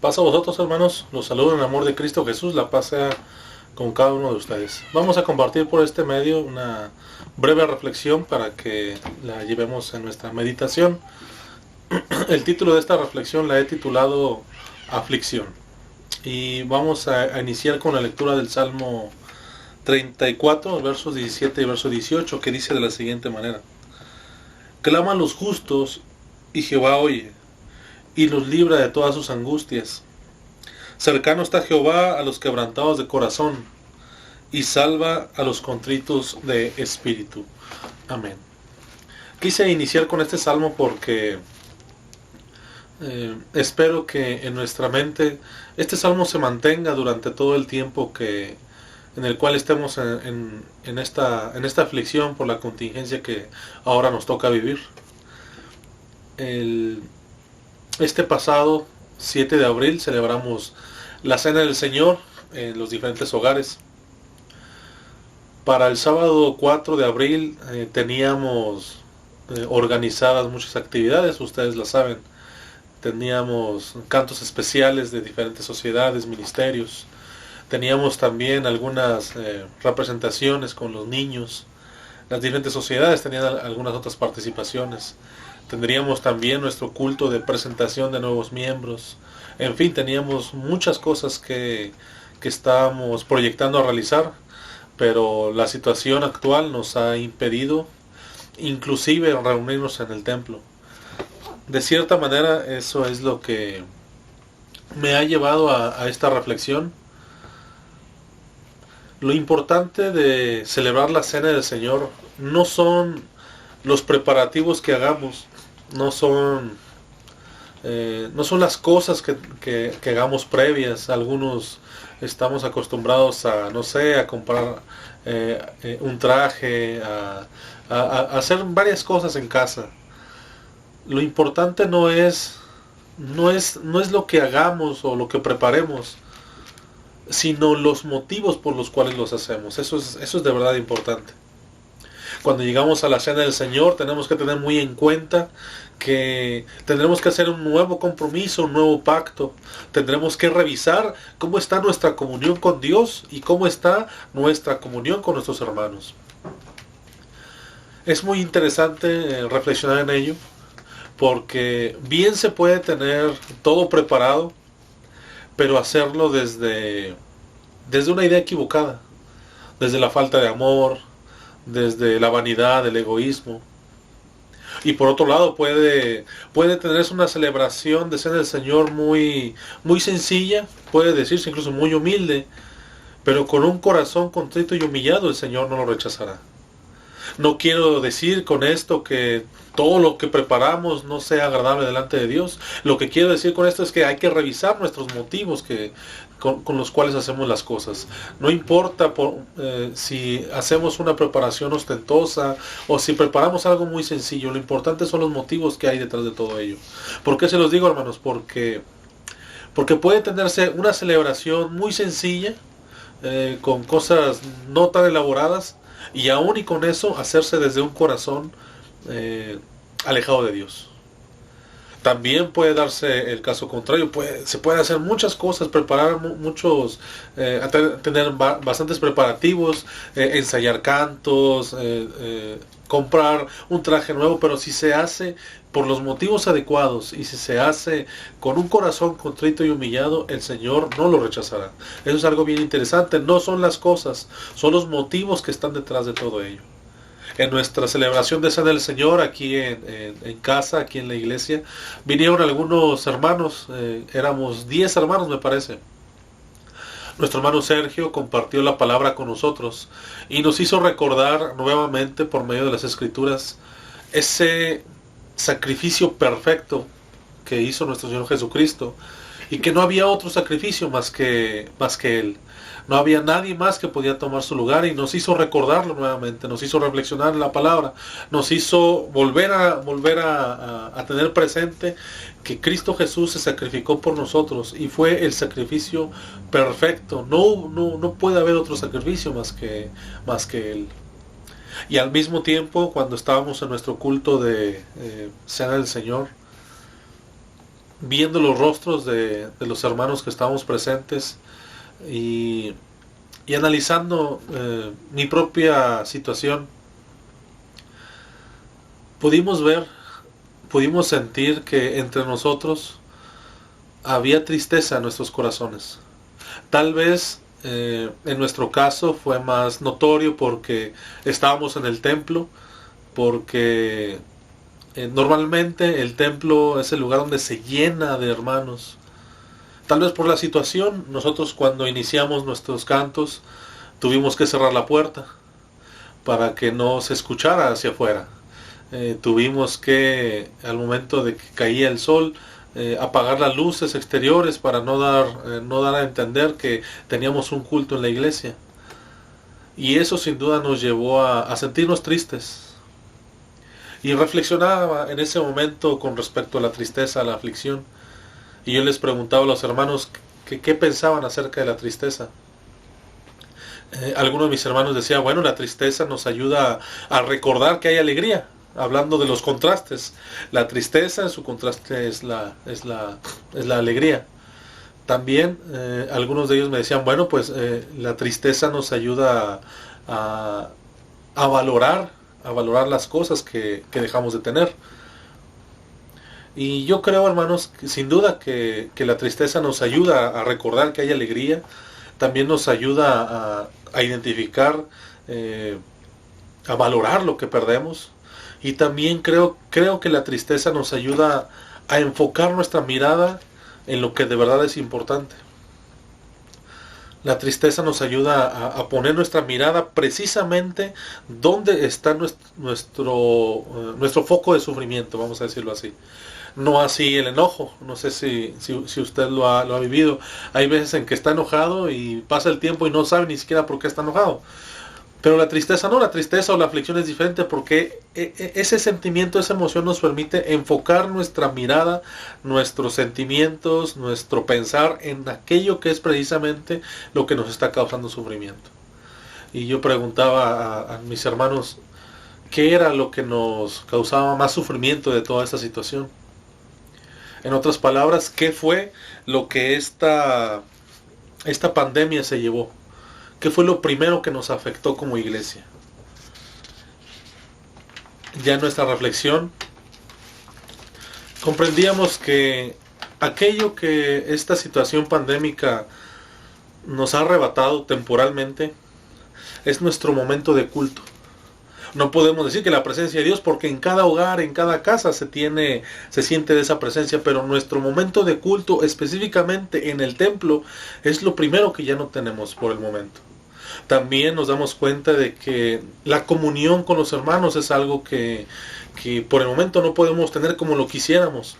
Paz a vosotros, hermanos. Los saludo en el amor de Cristo Jesús. La paz sea con cada uno de ustedes. Vamos a compartir por este medio una breve reflexión para que la llevemos en nuestra meditación. El título de esta reflexión la he titulado Aflicción. Y vamos a iniciar con la lectura del Salmo 34, versos 17 y verso 18, que dice de la siguiente manera: Claman los justos, y Jehová oye, y los libra de todas sus angustias. Cercano está Jehová a los quebrantados de corazón, y salva a los contritos de espíritu. Amén. Quise iniciar con este salmo porque espero que en nuestra mente este salmo se mantenga durante todo el tiempo en el cual estemos en esta aflicción por la contingencia que ahora nos toca vivir. Este pasado 7 de abril celebramos la Cena del Señor en los diferentes hogares. Para el sábado 4 de abril teníamos organizadas muchas actividades, ustedes la saben. Teníamos cantos especiales de diferentes sociedades, ministerios. Teníamos también algunas representaciones con los niños. Las diferentes sociedades tenían algunas otras participaciones. Tendríamos también nuestro culto de presentación de nuevos miembros. En fin, teníamos muchas cosas que estábamos proyectando a realizar, pero la situación actual nos ha impedido inclusive reunirnos en el templo. De cierta manera, eso es lo que me ha llevado a esta reflexión. Lo importante de celebrar la Cena del Señor no son los preparativos que hagamos, no son las cosas que hagamos previas. Algunos estamos acostumbrados a, no sé, a comprar un traje, a hacer varias cosas en casa. Lo importante no es lo que hagamos o lo que preparemos, sino los motivos por los cuales los hacemos. Eso es de verdad importante. Cuando llegamos a la Cena del Señor tenemos que tener muy en cuenta que tendremos que hacer un nuevo compromiso, un nuevo pacto. Tendremos que revisar cómo está nuestra comunión con Dios y cómo está nuestra comunión con nuestros hermanos. Es muy interesante reflexionar en ello, porque bien se puede tener todo preparado, pero hacerlo desde una idea equivocada, desde la falta de amor, desde la vanidad, el egoísmo. Y por otro lado puede tenerse una celebración de Cena del Señor muy sencilla, puede decirse incluso muy humilde, pero con un corazón contrito y humillado el Señor no lo rechazará. No quiero decir con esto que todo lo que preparamos no sea agradable delante de Dios. Lo que quiero decir con esto es que hay que revisar nuestros motivos con los cuales hacemos las cosas. No importa si hacemos una preparación ostentosa o si preparamos algo muy sencillo. Lo importante son los motivos que hay detrás de todo ello. ¿Por qué se los digo, hermanos? Porque puede tenerse una celebración muy sencilla, con cosas no tan elaboradas, y aún y con eso hacerse desde un corazón alejado de Dios. También puede darse el caso contrario. Se puede hacer muchas cosas, preparar tener bastantes preparativos, ensayar cantos, comprar un traje nuevo, pero si se hace por los motivos adecuados y si se hace con un corazón contrito y humillado, el Señor no lo rechazará. Eso es algo bien interesante. No son las cosas, son los motivos que están detrás de todo ello. En nuestra celebración de Cena del Señor, aquí en casa, aquí en la iglesia, vinieron algunos hermanos, éramos 10 hermanos me parece. Nuestro hermano Sergio compartió la palabra con nosotros y nos hizo recordar nuevamente por medio de las Escrituras ese sacrificio perfecto que hizo nuestro Señor Jesucristo, y que no había otro sacrificio más que Él. No había nadie más que podía tomar su lugar, y nos hizo recordarlo nuevamente, nos hizo reflexionar en la palabra, nos hizo volver a tener presente que Cristo Jesús se sacrificó por nosotros y fue el sacrificio perfecto. No puede haber otro sacrificio más que Él. Y al mismo tiempo, cuando estábamos en nuestro culto de Cena del Señor, viendo los rostros de los hermanos que estábamos presentes y, y analizando mi propia situación, pudimos ver, pudimos sentir que entre nosotros había tristeza en nuestros corazones. Tal vez en nuestro caso fue más notorio porque estábamos en el templo, porque normalmente el templo es el lugar donde se llena de hermanos. Tal vez por la situación, nosotros cuando iniciamos nuestros cantos tuvimos que cerrar la puerta para que no se escuchara hacia afuera. Tuvimos que, al momento de que caía el sol, apagar las luces exteriores para no dar a entender que teníamos un culto en la iglesia. Y eso sin duda nos llevó a sentirnos tristes. Y reflexionaba en ese momento con respecto a la tristeza, a la aflicción. Y yo les preguntaba a los hermanos qué pensaban acerca de la tristeza. Algunos de mis hermanos decían, bueno, la tristeza nos ayuda a recordar que hay alegría. Hablando de los contrastes, la tristeza en su contraste es la alegría. También algunos de ellos me decían, bueno, pues la tristeza nos ayuda a valorar las cosas que dejamos de tener. Y yo creo, hermanos, que sin duda que la tristeza nos ayuda a recordar que hay alegría, también nos ayuda a identificar, a valorar lo que perdemos. Y también creo que la tristeza nos ayuda a enfocar nuestra mirada en lo que de verdad es importante. La tristeza nos ayuda a poner nuestra mirada precisamente donde está nuestro foco de sufrimiento, vamos a decirlo así. No así el enojo. No sé si usted lo ha vivido. Hay veces en que está enojado y pasa el tiempo y no sabe ni siquiera por qué está enojado. Pero la tristeza no, la tristeza o la aflicción es diferente porque ese sentimiento, esa emoción nos permite enfocar nuestra mirada, nuestros sentimientos, nuestro pensar en aquello que es precisamente lo que nos está causando sufrimiento. Y yo preguntaba a mis hermanos qué era lo que nos causaba más sufrimiento de toda esta situación. En otras palabras, ¿qué fue lo que esta pandemia se llevó? ¿Qué fue lo primero que nos afectó como iglesia? Ya en nuestra reflexión comprendíamos que aquello que esta situación pandémica nos ha arrebatado temporalmente es nuestro momento de culto. No podemos decir que la presencia de Dios, porque en cada hogar, en cada casa se siente de esa presencia, pero nuestro momento de culto, específicamente en el templo, es lo primero que ya no tenemos por el momento. También nos damos cuenta de que la comunión con los hermanos es algo que por el momento no podemos tener como lo quisiéramos.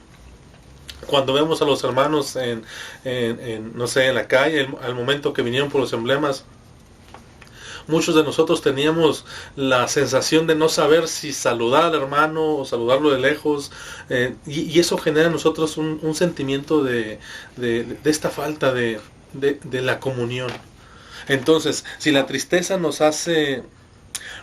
Cuando vemos a los hermanos no sé, en la calle, al momento que vinieron por los emblemas, muchos de nosotros teníamos la sensación de no saber si saludar al hermano o saludarlo de lejos, y eso genera en nosotros un sentimiento de esta falta de la comunión. Entonces, si la tristeza nos hace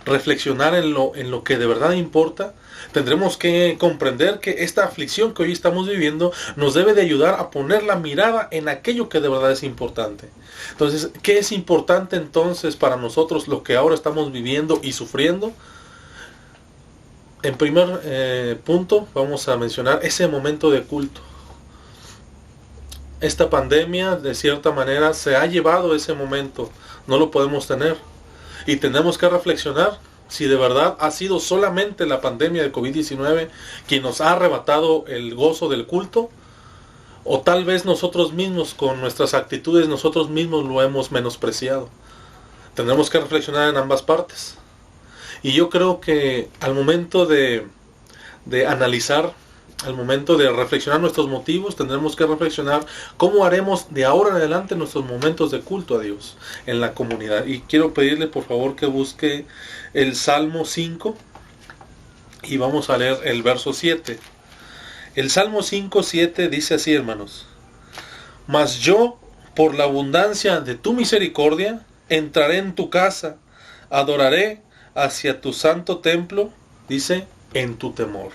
reflexionar en lo que de verdad importa, tendremos que comprender que esta aflicción que hoy estamos viviendo nos debe de ayudar a poner la mirada en aquello que de verdad es importante. Entonces, ¿qué es importante entonces para nosotros lo que ahora estamos viviendo y sufriendo? En primer punto, vamos a mencionar ese momento de culto. Esta pandemia, de cierta manera, se ha llevado ese momento. No lo podemos tener. Y tenemos que reflexionar si de verdad ha sido solamente la pandemia de COVID-19 quien nos ha arrebatado el gozo del culto, o tal vez nosotros mismos, con nuestras actitudes, nosotros mismos lo hemos menospreciado. Tendremos que reflexionar en ambas partes. Y yo creo que al momento de analizar, al momento de reflexionar nuestros motivos, tendremos que reflexionar cómo haremos de ahora en adelante nuestros momentos de culto a Dios en la comunidad. Y quiero pedirle por favor que busque el Salmo 5 y vamos a leer el verso 7. El Salmo 5:7 dice así, hermanos: Mas yo, por la abundancia de tu misericordia, entraré en tu casa, adoraré hacia tu santo templo, dice, en tu temor.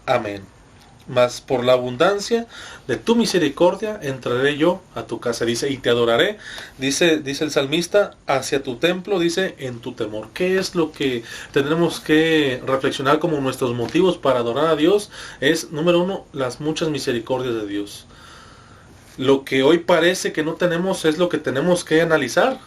Amén. mas por la abundancia de tu misericordia entraré yo a tu casa, dice, y te adoraré, dice el salmista, hacia tu templo, dice, en tu temor. ¿Qué es lo que tendremos que reflexionar como nuestros motivos para adorar a Dios? Es, número uno, las muchas misericordias de Dios. Lo que hoy parece que no tenemos es lo que tenemos que analizar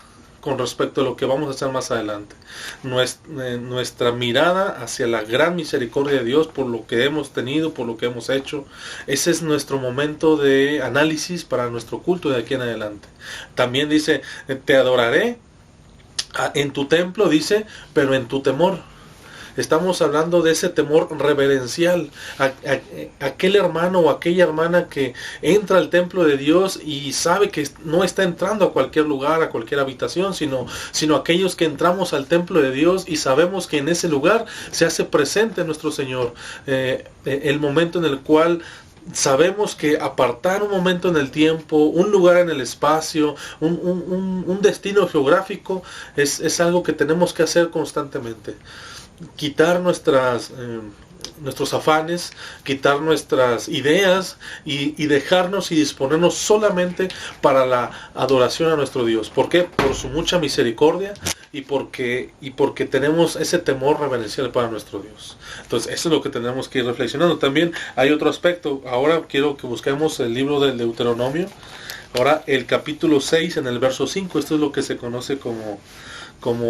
con respecto a lo que vamos a hacer más adelante. Nuestra mirada hacia la gran misericordia de Dios por lo que hemos tenido, por lo que hemos hecho, ese es nuestro momento de análisis para nuestro culto de aquí en adelante. También dice, te adoraré en tu templo, dice, pero en tu temor. Estamos hablando de ese temor reverencial. Aquel hermano o aquella hermana que entra al templo de Dios y sabe que no está entrando a cualquier lugar, a cualquier habitación, sino aquellos que entramos al templo de Dios y sabemos que en ese lugar se hace presente nuestro Señor. El momento en el cual sabemos que apartar un momento en el tiempo, un lugar en el espacio, un destino geográfico, es algo que tenemos que hacer constantemente. Quitar nuestros afanes, quitar nuestras ideas y dejarnos y disponernos solamente para la adoración a nuestro Dios. ¿Por qué? Por su mucha misericordia y porque tenemos ese temor reverencial para nuestro Dios. Entonces eso es lo que tenemos que ir reflexionando. También hay otro aspecto. Ahora quiero que busquemos el libro del Deuteronomio. Ahora el capítulo 6 en el verso 5. Esto es lo que se conoce como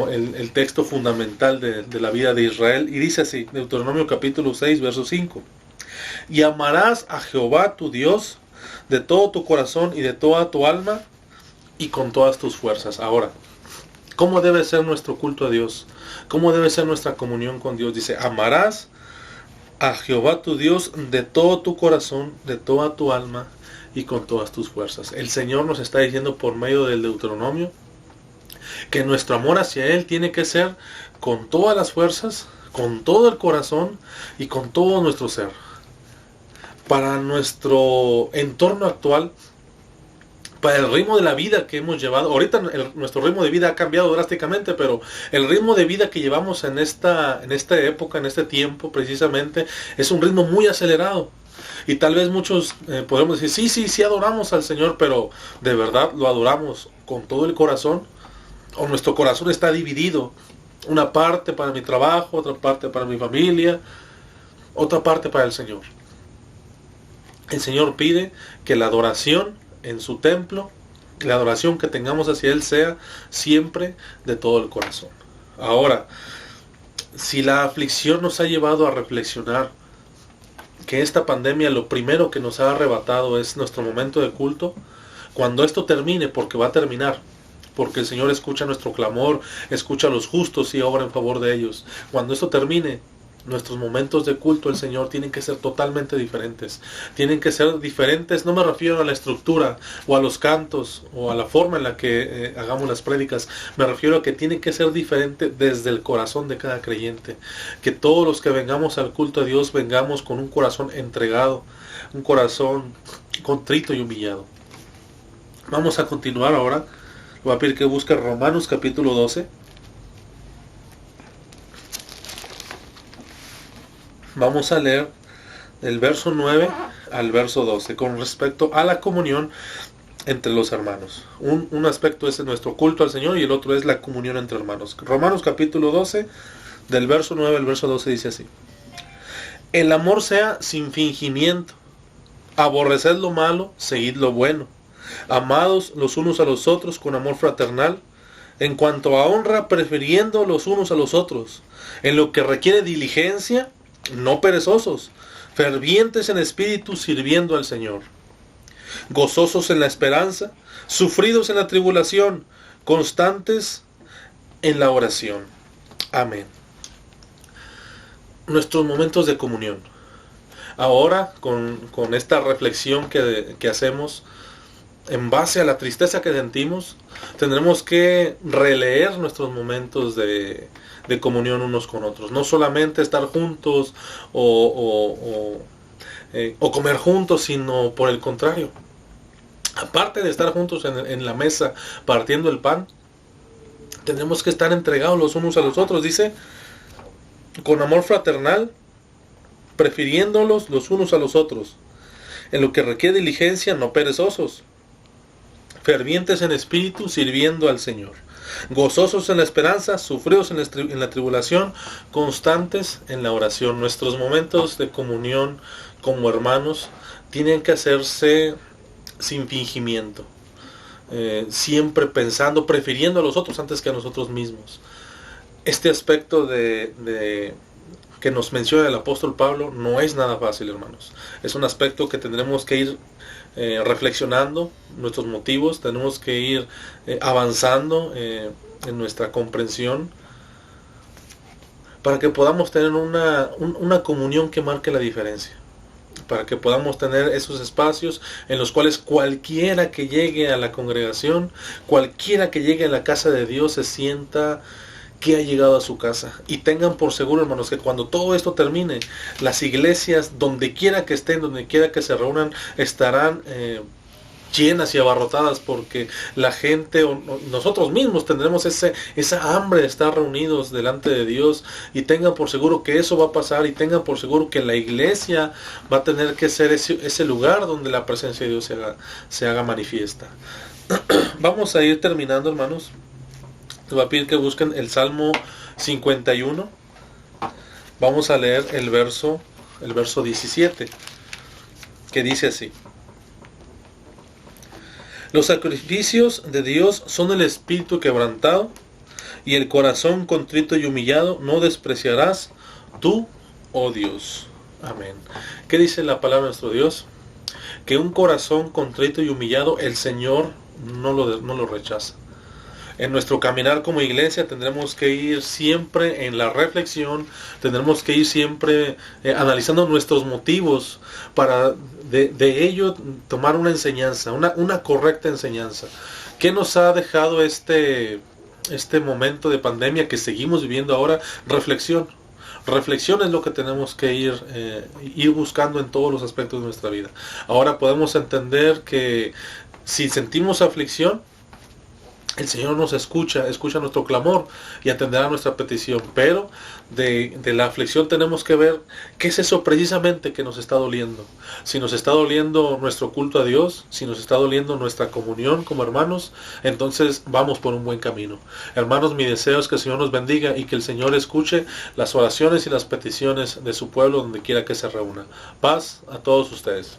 el texto fundamental de la vida de Israel. Y dice así, Deuteronomio capítulo 6, verso 5. Y amarás a Jehová tu Dios de todo tu corazón y de toda tu alma y con todas tus fuerzas. Ahora, ¿cómo debe ser nuestro culto a Dios? ¿Cómo debe ser nuestra comunión con Dios? Dice, amarás a Jehová tu Dios de todo tu corazón, de toda tu alma y con todas tus fuerzas. El Señor nos está diciendo por medio del Deuteronomio que nuestro amor hacia Él tiene que ser con todas las fuerzas, con todo el corazón y con todo nuestro ser. Para nuestro entorno actual, para el ritmo de la vida que hemos llevado, ahorita nuestro ritmo de vida ha cambiado drásticamente, pero el ritmo de vida que llevamos en esta época, en este tiempo precisamente, es un ritmo muy acelerado. Y tal vez muchos podemos decir, sí adoramos al Señor, pero ¿de verdad lo adoramos con todo el corazón? ¿O nuestro corazón está dividido? Una parte para mi trabajo, otra parte para mi familia, otra parte para el Señor. El Señor pide que la adoración en su templo, la adoración que tengamos hacia Él sea siempre de todo el corazón. Ahora, si la aflicción nos ha llevado a reflexionar que esta pandemia lo primero que nos ha arrebatado es nuestro momento de culto, cuando esto termine, porque va a terminar, porque el Señor escucha nuestro clamor, escucha a los justos y obra en favor de ellos. Cuando esto termine, nuestros momentos de culto al Señor tienen que ser totalmente diferentes. Tienen que ser diferentes, no me refiero a la estructura o a los cantos o a la forma en la que hagamos las prédicas. Me refiero a que tienen que ser diferente desde el corazón de cada creyente. Que todos los que vengamos al culto a Dios vengamos con un corazón entregado, un corazón contrito y humillado. Vamos a continuar ahora. Voy a pedir que busque Romanos capítulo 12. Vamos a leer del verso 9 al verso 12 con respecto a la comunión entre los hermanos. Un aspecto es nuestro culto al Señor y el otro es la comunión entre hermanos. Romanos capítulo 12, del verso 9 al verso 12 dice así. El amor sea sin fingimiento. Aborreced lo malo, seguid lo bueno. Amados los unos a los otros con amor fraternal, en cuanto a honra prefiriendo los unos a los otros, en lo que requiere diligencia, no perezosos, fervientes en espíritu sirviendo al Señor, gozosos en la esperanza, sufridos en la tribulación, constantes en la oración. Amén. Nuestros momentos de comunión. Ahora, con esta reflexión que hacemos, en base a la tristeza que sentimos, tendremos que releer nuestros momentos de comunión unos con otros. No solamente estar juntos o comer juntos, sino por el contrario. Aparte de estar juntos en la mesa partiendo el pan, tenemos que estar entregados los unos a los otros. Dice, con amor fraternal, prefiriéndolos los unos a los otros. En lo que requiere diligencia, no perezosos, fervientes en espíritu, sirviendo al Señor, gozosos en la esperanza, sufridos en la tribulación, constantes en la oración. Nuestros momentos de comunión como hermanos tienen que hacerse sin fingimiento, siempre pensando, prefiriendo a los otros antes que a nosotros mismos. Este aspecto que nos menciona el apóstol Pablo no es nada fácil, hermanos. Es un aspecto que tendremos que ir reflexionando nuestros motivos, tenemos que ir avanzando en nuestra comprensión para que podamos tener una comunión que marque la diferencia, para que podamos tener esos espacios en los cuales cualquiera que llegue a la congregación, cualquiera que llegue a la casa de Dios se sienta que ha llegado a su casa. Y tengan por seguro, hermanos, que cuando todo esto termine, las iglesias, donde quiera que estén, donde quiera que se reúnan, estarán llenas y abarrotadas, porque la gente, nosotros mismos tendremos esa hambre de estar reunidos delante de Dios. Y tengan por seguro que eso va a pasar, y tengan por seguro que la iglesia va a tener que ser ese lugar donde la presencia de Dios se haga manifiesta. Vamos a ir terminando, hermanos. Les voy a pedir que busquen el Salmo 51. Vamos a leer el verso 17, que dice así: los sacrificios de Dios son el espíritu quebrantado, y el corazón contrito y humillado no despreciarás tú, oh Dios. Amén. ¿Qué dice la palabra de nuestro Dios? Que un corazón contrito y humillado el Señor no lo rechaza. En nuestro caminar como iglesia tendremos que ir siempre en la reflexión, tendremos que ir siempre analizando nuestros motivos para de ello tomar una enseñanza, una correcta enseñanza. ¿Qué nos ha dejado este momento de pandemia que seguimos viviendo ahora? Reflexión. Reflexión es lo que tenemos que ir buscando en todos los aspectos de nuestra vida. Ahora podemos entender que si sentimos aflicción, el Señor nos escucha nuestro clamor y atenderá nuestra petición. Pero de la aflicción tenemos que ver qué es eso precisamente que nos está doliendo. Si nos está doliendo nuestro culto a Dios, si nos está doliendo nuestra comunión como hermanos, entonces vamos por un buen camino. Hermanos, mi deseo es que el Señor nos bendiga y que el Señor escuche las oraciones y las peticiones de su pueblo donde quiera que se reúna. Paz a todos ustedes.